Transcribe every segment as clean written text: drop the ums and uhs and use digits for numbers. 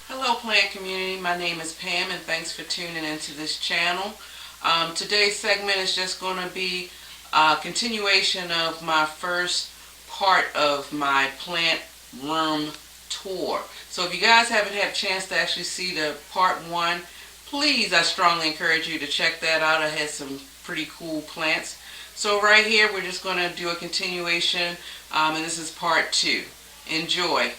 Hello plant community, my name is Pam and thanks for tuning into this channel. Today's segment is just going to be a continuation of my first part of my plant room tour. So if you guys haven't had a chance to actually see the part one, please, I strongly encourage you to check that out. I had some pretty cool plants. So right here we're just going to do a continuation, and this is part two. Enjoy.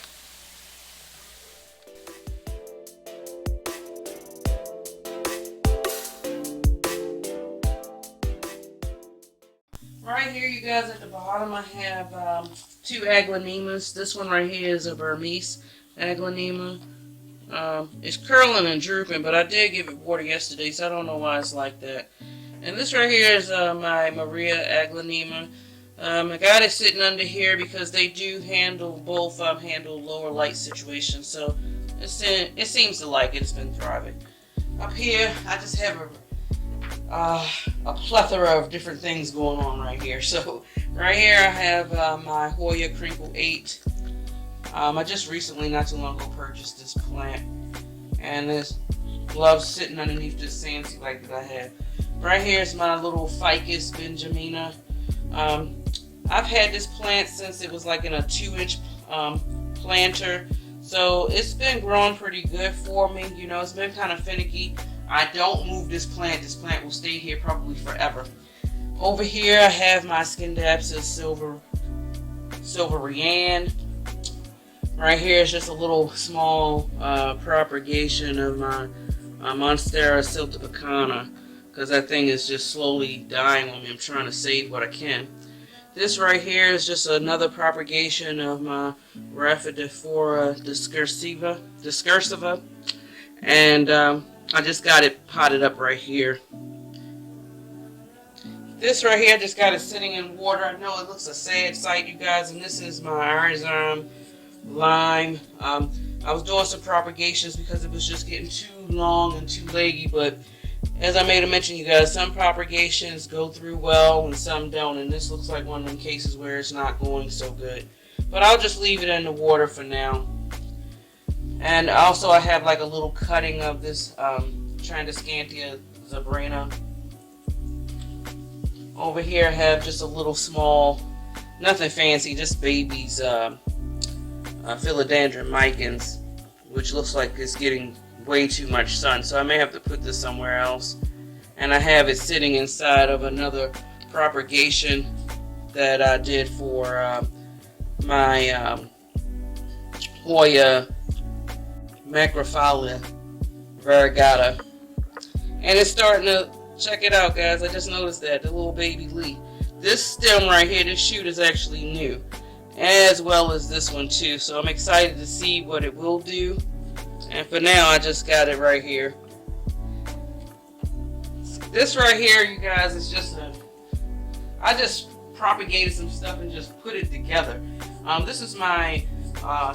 Right here, you guys, at the bottom, I have two Aglinemas. This one right here is a Burmese Aglinema. It's curling and drooping, but I did give it water yesterday, so I don't know why it's like that. And this right here is my Maria Aglinema. I got it sitting under here because they do handle both handle lower light situations, so it seems to like it. It's been thriving. Up here, I just have a plethora of different things going on right here. So right here I have my Hoya Crinkle 8. I just recently, not too long ago, purchased this plant, and this love sitting underneath this Sansi light that I have. Right here is my little Ficus Benjamina. I've had this plant since it was like in a 2-inch planter, so it's been growing pretty good for me. You know, it's been kind of finicky. I don't move this plant. This plant will stay here probably forever. Over here I have my Scindapsus silverian. Right here is just a little small propagation of my Monstera Deliciosa, because that thing is just slowly dying on me. I'm trying to save what I can. This right here is just another propagation of my Grandifolia discursiva, and I just got it potted up right here. This right here, I just got it sitting in water. I know it looks a sad sight, you guys, and this is my Iron Lime. I was doing some propagations because it was just getting too long and too leggy, but as I made a mention, you guys, some propagations go through well and some don't, and this looks like one of them cases where it's not going so good. But I'll just leave it in the water for now. And also I have like a little cutting of this Scindapsus zebrina. Over here I have just a little small, nothing fancy, just babies, Philodendron micans, which looks like it's getting way too much sun, so I may have to put this somewhere else. And I have it sitting inside of another propagation that I did for my Hoya Macrophylla variegata, and it's starting to, check it out, guys. I just noticed that the little baby leaf. This stem right here, this shoot is actually new, as well as this one too. So I'm excited to see what it will do. And for now, I just got it right here. This right here, you guys, is just I just propagated some stuff and just put it together. This is my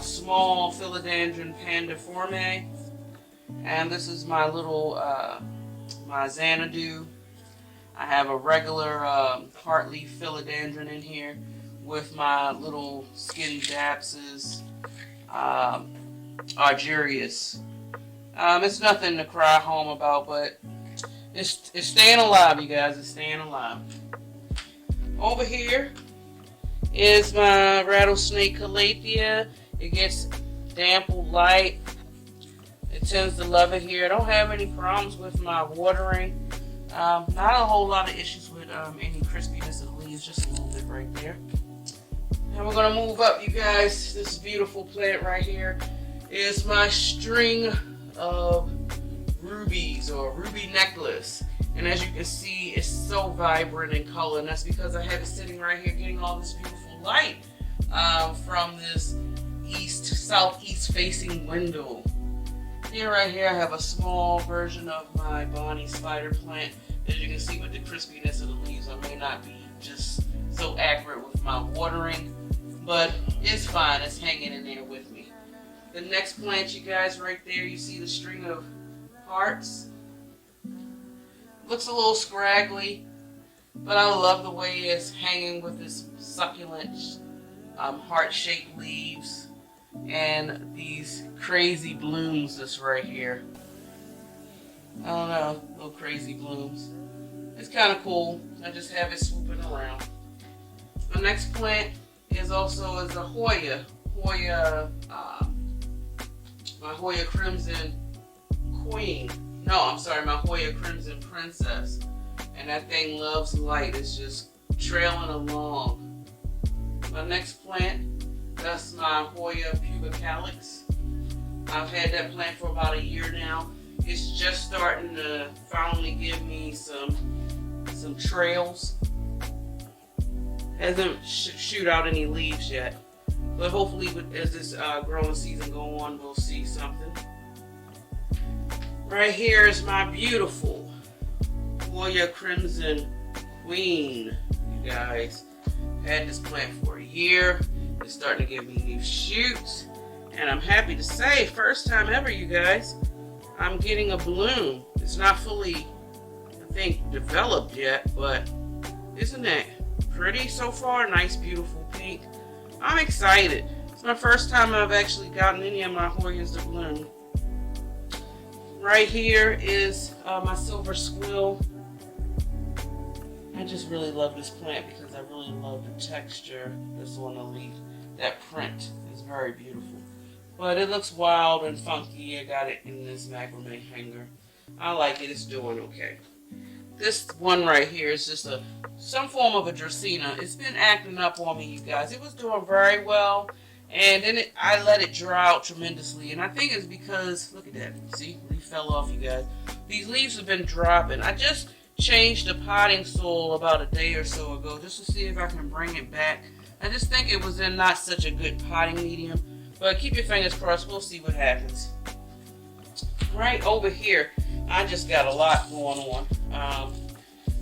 small Philodendron pandiforme, and this is my little my Xanadu. I have a regular heartleaf philodendron in here with my little Scindapsus Argyrius. It's nothing to cry home about, but it's staying alive, you guys. It's staying alive. Over here is my Rattlesnake Calathea. It gets ample light. It tends to love it here. I don't have any problems with my watering. Not a whole lot of issues with any crispiness of the leaves, just a little bit right there. And we're going to move up, you guys. This beautiful plant right here is my string of rubies, or ruby necklace. And as you can see, it's so vibrant in color, and that's because I have it sitting right here getting all this beautiful light from this southeast facing window. Here, right here, I have a small version of my Bonnie spider plant. As you can see with the crispiness of the leaves, I may not be just so accurate with my watering, but it's fine. It's hanging in there with me. The next plant, you guys, right there, you see the string of hearts. Looks a little scraggly, but I love the way it's hanging with this succulent heart-shaped leaves. and these crazy blooms that's right here. I don't know, little crazy blooms. It's kind of cool. I just have it swooping around. My next plant is also a Hoya. My Hoya Crimson Queen. No, I'm sorry, my Hoya Crimson Princess. And that thing loves light. It's just trailing along. My next plant, that's my Hoya Pubic. I've had that plant for about a year now. It's just starting to finally give me some trails. Hasn't shoot out any leaves yet, but hopefully as this growing season go on, we'll see something. Right here is my beautiful Hoya Crimson Queen. You guys, had this plant for a year. It's starting to give me new shoots, and I'm happy to say, first time ever, you guys, I'm getting a bloom. It's not fully, I think, developed yet, but isn't that pretty so far? Nice, beautiful pink. I'm excited. It's my first time I've actually gotten any of my Hoyas to bloom. Right here is my silver squill. I just really love this plant because I really love the texture that's on the leaf. That print is very beautiful. But it looks wild and funky. I got it in this macrame hanger. I like it. It's doing okay. This one right here is just some form of a Dracaena. It's been acting up on me, you guys. It was doing very well, and then I let it dry out tremendously. And I think it's because, look at that. See, leaf fell off, you guys. These leaves have been dropping. I just changed the potting soil about a day or so ago just to see if I can bring it back. I just think it was in not such a good potting medium. But keep your fingers crossed. We'll see what happens. Right over here, I just got a lot going on.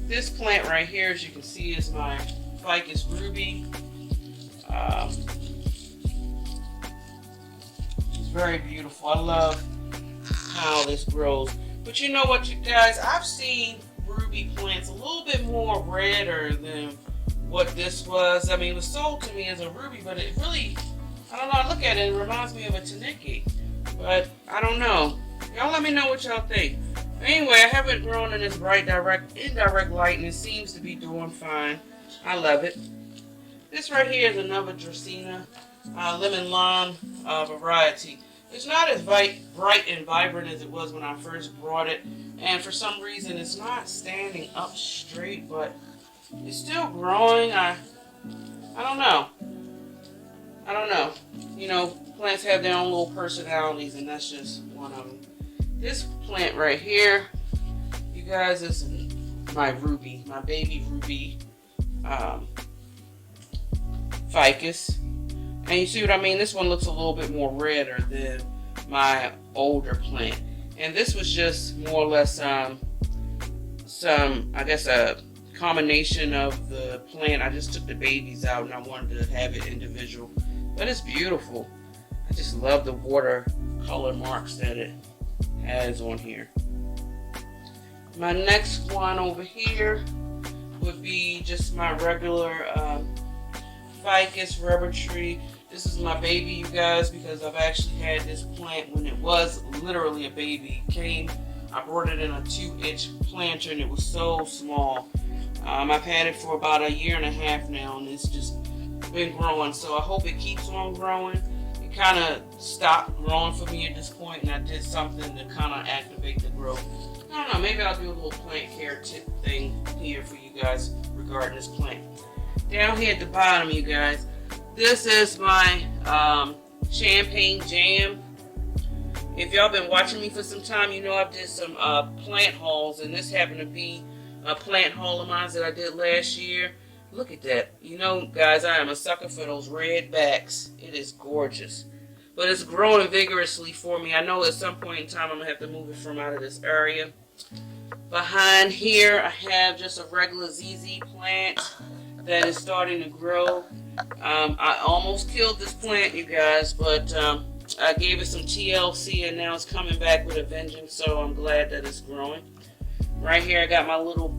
This plant right here, as you can see, is my Ficus Ruby. It's very beautiful. I love how this grows. But you know what, you guys? I've seen ruby plants a little bit more redder than what this was. I mean, it was sold to me as a ruby, but it really, I don't know, I look at it, it reminds me of a Taniki. But I don't know. Y'all let me know what y'all think. Anyway, I have it grown in this bright, indirect light, and it seems to be doing fine. I love it. This right here is another Dracaena, lemon lime variety. It's not as bright and vibrant as it was when I first brought it, and for some reason it's not standing up straight, but it's still growing. I don't know. I don't know. You know, plants have their own little personalities, and that's just one of them. This plant right here, you guys, is my ruby, my baby ruby ficus. And you see what I mean? This one looks a little bit more redder than my older plant. And this was just more or less I guess, a combination of the plant. I just took the babies out and I wanted to have it individual. But it's beautiful. I just love the watercolor marks that it has on here. My next one over here would be just my regular Ficus rubber tree. This is my baby, you guys, because I've actually had this plant when it was literally a baby. It came, I brought it in a 2-inch planter and it was so small. I've had it for about a year and a half now and it's just been growing, so I hope it keeps on growing. It kind of stopped growing for me at this point, and I did something to kind of activate the growth. I don't know, maybe I'll do a little plant care tip thing here for you guys regarding this plant. Down here at the bottom, you guys, this is my champagne jam. If y'all been watching me for some time, you know I've did some plant hauls, and this happened to be a plant haul of mine that I did last year. Look at that. You know, guys, I am a sucker for those red backs. It is gorgeous. But it's growing vigorously for me. I know at some point in time I'm going to have to move it from out of this area. Behind here, I have just a regular ZZ plant that is starting to grow. I almost killed this plant, you guys, but I gave it some TLC and now it's coming back with a vengeance, so I'm glad that it's growing. Right here, I got my little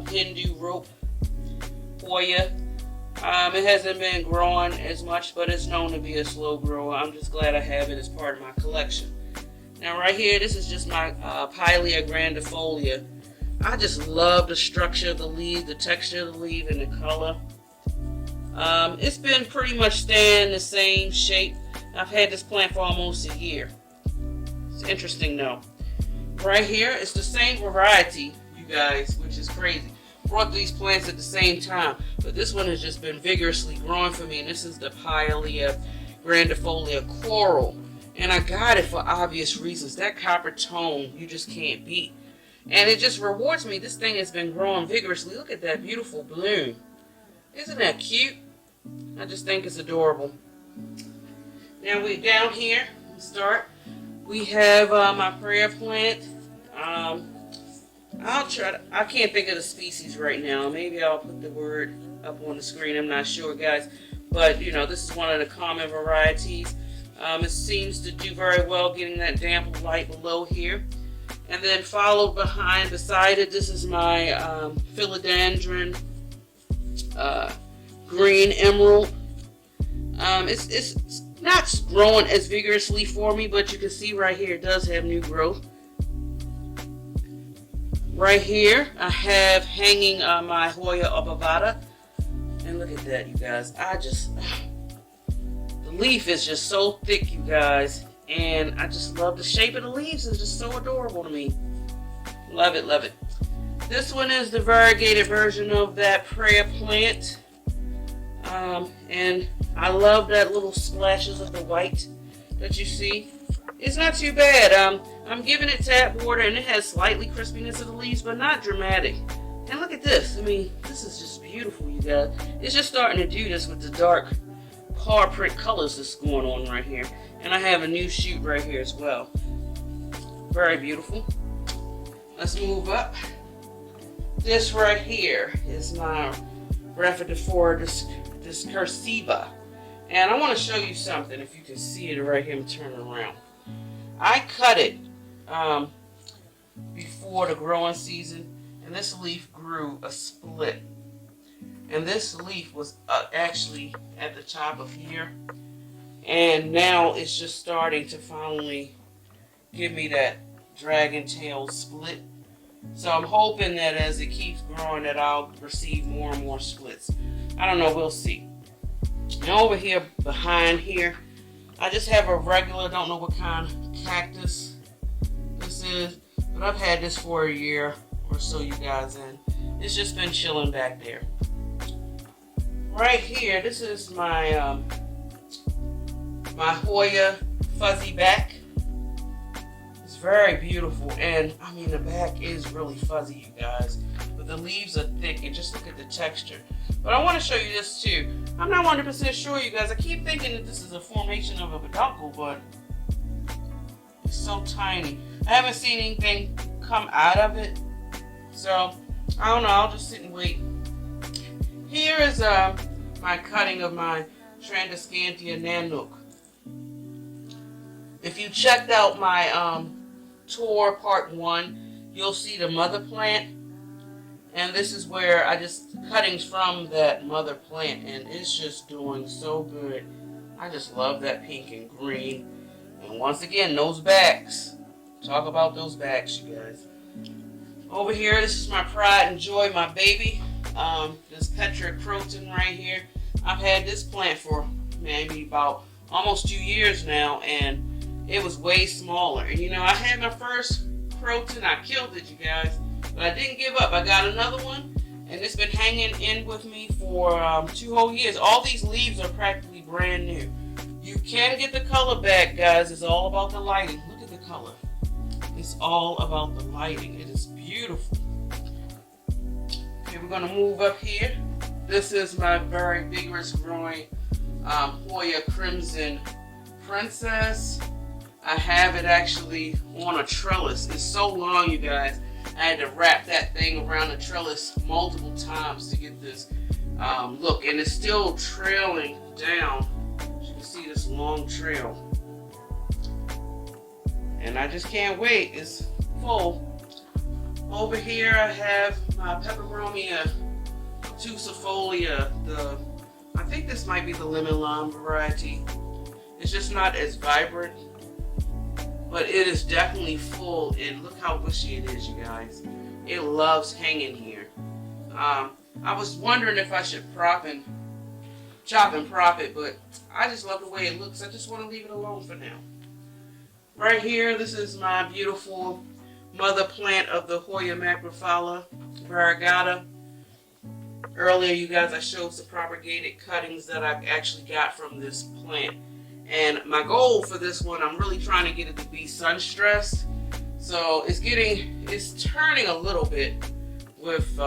Hindu rope Hoya. It hasn't been growing as much, but it's known to be a slow grower. I'm just glad I have it as part of my collection. Now right here, this is just my Pileagrandifolia. I just love the structure of the leaf, the texture of the leaf, and the color. It's been pretty much staying the same shape. I've had this plant for almost a year. It's interesting though. Right here, it's the same variety, you guys, which is crazy. Brought these plants at the same time, but this one has just been vigorously growing for me, and this is the Piolia Grandifolia Coral, and I got it for obvious reasons. That copper tone you just can't beat, and it just rewards me. This thing has been growing vigorously. Look at that beautiful bloom. Isn't that cute? I just think it's adorable. Now we down here we have my prayer plant. I can't think of the species right now. Maybe I'll put the word up on the screen. I'm not sure, guys. But, you know, this is one of the common varieties. It seems to do very well getting that damp light below here. And then followed beside it, this is my Philodendron Green Emerald. It's not growing as vigorously for me, but you can see right here it does have new growth. Right here, I have hanging my Hoya Crinkle, and look at that, you guys. The leaf is just so thick, you guys, and I just love the shape of the leaves. It's just so adorable to me. Love it, love it. This one is the variegated version of that prayer plant, and I love that little splashes of the white that you see. It's not too bad. I'm giving it tap water, and it has slightly crispiness of the leaves, but not dramatic. And look at this. I mean, this is just beautiful, you guys. It's just starting to do this with the dark paw print colors that's going on right here. And I have a new shoot right here as well. Very beautiful. Let's move up. This right here is my Grandifolia discursiva. And I want to show you something, if you can see it right here. I'm turning around. I cut it before the growing season, and this leaf grew a split. And this leaf was actually at the top of here, and now it's just starting to finally give me that dragon tail split. So I'm hoping that as it keeps growing that I'll receive more and more splits. I don't know, we'll see. Now over here behind here, I just have a regular, don't know what kind of cactus this is, but I've had this for a year or so, you guys, and it's just been chilling back there. Right here, this is my my Hoya fuzzy back. It's very beautiful, and I mean the back is really fuzzy, you guys, but the leaves are thick, and just look at the texture. But I want to show you this too. I'm not 100% sure, you guys. I keep thinking that this is a formation of a peduncle, but it's so tiny. I haven't seen anything come out of it, so I don't know. I'll just sit and wait. Here is my cutting of my Dracaena nanook. If you checked out my tour part 1, you'll see the mother plant. And this is where I just cuttings from that mother plant, and it's just doing so good. I just love that pink and green. And once again, those backs. Talk about those backs, you guys. Over here, this is my pride and joy, my baby. This Petrocroton right here. I've had this plant for maybe about almost 2 years now, and it was way smaller. And you know, I had my first croton. I killed it, you guys. But I didn't give up. I got another one, and it's been hanging in with me for 2 whole years. All these leaves are practically brand new. You can get the color back, guys. It's all about the lighting. Look at the color. It's all about the lighting. It is beautiful. Okay, we're going to move up here. This is my very vigorous growing Hoya Crimson Princess. I have it actually on a trellis. It's so long, you guys. I had to wrap that thing around the trellis multiple times to get this look, and it's still trailing down. As you can see, this long trail, and I just can't wait. It's full. Over here I have my Peppermint Tucolia, the I think this might be the lemon lime variety. It's just not as vibrant, but it is definitely full, and look how bushy it is, you guys. It loves hanging here. I was wondering if I should chop and prop it, but I just love the way it looks. I just want to leave it alone for now. Right here, this is my beautiful mother plant of the Hoya variegata. Earlier, you guys, I showed some propagated cuttings that I actually got from this plant. And my goal for this one, I'm really trying to get it to be sun stressed. So it's turning a little bit with,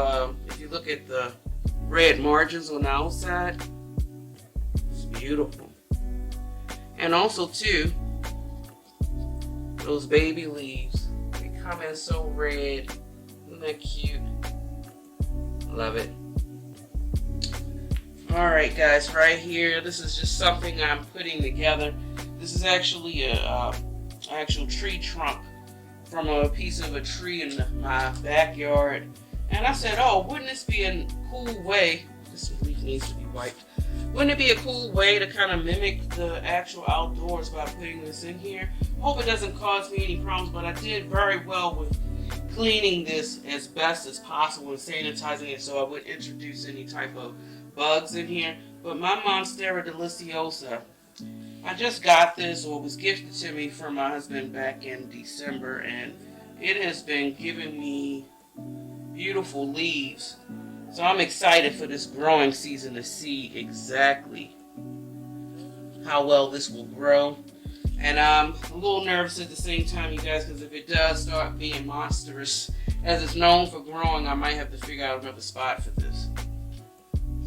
if you look at the red margins on the outside, it's beautiful. And also too, those baby leaves, they come in so red. Isn't that cute? Love it. Alright guys, right here, this is just something I'm putting together. This is actually a actual tree trunk from a piece of a tree in my backyard. And I said, oh, wouldn't this be a cool way, this leaf needs to be wiped, wouldn't it be a cool way to kind of mimic the actual outdoors by putting this in here? Hope it doesn't cause me any problems, but I did very well with cleaning this as best as possible and sanitizing it so I wouldn't introduce any type of bugs in here. But my Monstera Deliciosa, I just got this, or it was gifted to me from my husband back in December, and it has been giving me beautiful leaves. So I'm excited for this growing season to see exactly how well this will grow. And I'm a little nervous at the same time, you guys, because if it does start being monstrous, as it's known for growing, I might have to figure out another spot for this.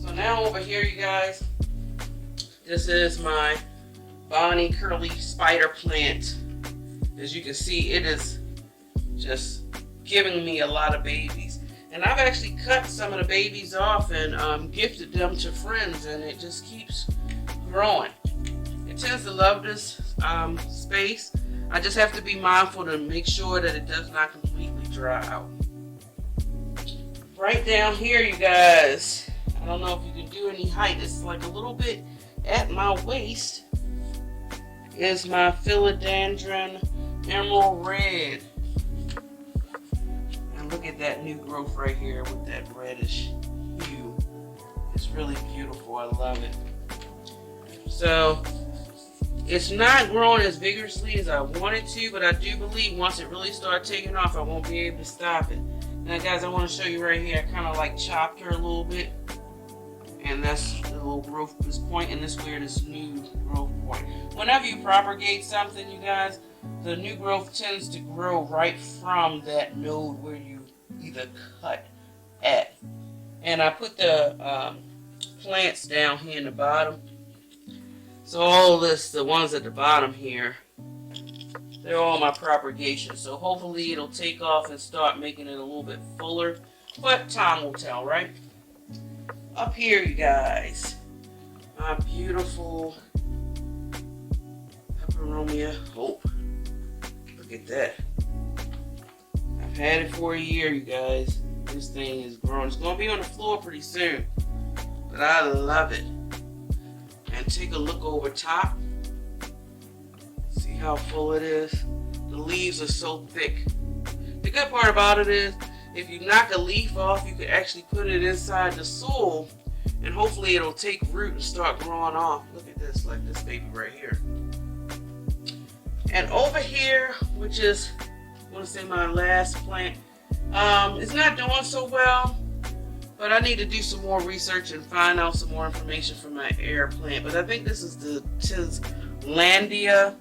So now over here, you guys, this is my Bonnie Curly Spider plant. As you can see, it is just giving me a lot of babies. And I've actually cut some of the babies off and gifted them to friends, and it just keeps growing. It tends to love this space. I just have to be mindful to make sure that it does not completely dry out. Right down here, you guys, I don't know if you can do any height. It's like a little bit at my waist is my Philodendron Emerald Red. And look at that new growth right here with that reddish hue. It's really beautiful. I love it. So it's not growing as vigorously as I wanted to, but I do believe once it really starts taking off, I won't be able to stop it. Now guys, I want to show you right here, I kind of like chopped her a little bit. And that's the little growth is pointing this where this new growth point. Whenever you propagate something, you guys, the new growth tends to grow right from that node where you either cut at. And I put the plants down here in the bottom. So all this, the ones at the bottom here, they're all my propagation. So hopefully it'll take off and start making it a little bit fuller. But time will tell, right? Up here, you guys, my beautiful Peppermint Hope. Look at that. I've had it for a year, you guys. This thing is growing. It's going to be on the floor pretty soon. But I love it. And take a look over top. See how full it is? The leaves are so thick. The good part about it is, if you knock a leaf off, you can actually put it inside the soil and hopefully it'll take root and start growing off. Look at this, like this baby right here. And over here, which is, I want to say my last plant, it's not doing so well, but I need to do some more research and find out some more information from my air plant. But I think this is the Tislandia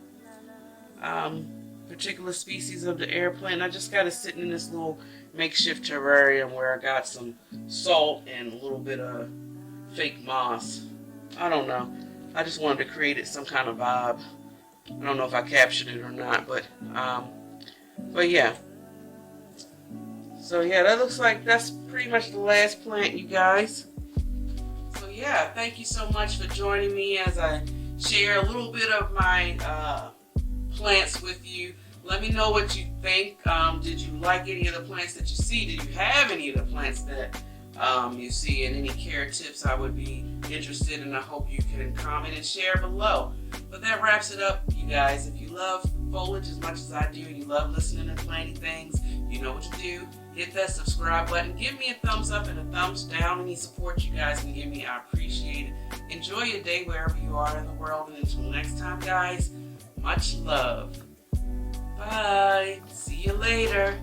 particular species of the air plant. I just got it sitting in this little makeshift terrarium where I got some salt and a little bit of fake moss. I don't know. I just wanted to create it some kind of vibe. I don't know if I captured it or not, but yeah. So yeah, that looks like that's pretty much the last plant, you guys. So yeah, thank you so much for joining me as I share a little bit of my plants with you. Let me know what you think. Did you like any of the plants that you see? Did you have any of the plants that you see? And any care tips I would be interested, and I hope you can comment and share below. But that wraps it up, you guys. If you love foliage as much as I do, and you love listening and planting things, you know what to do. Hit that subscribe button. Give me a thumbs up and a thumbs down. Any support you guys can give me, I appreciate it. Enjoy your day wherever you are in the world. And until next time, guys, much love. Bye. See you later.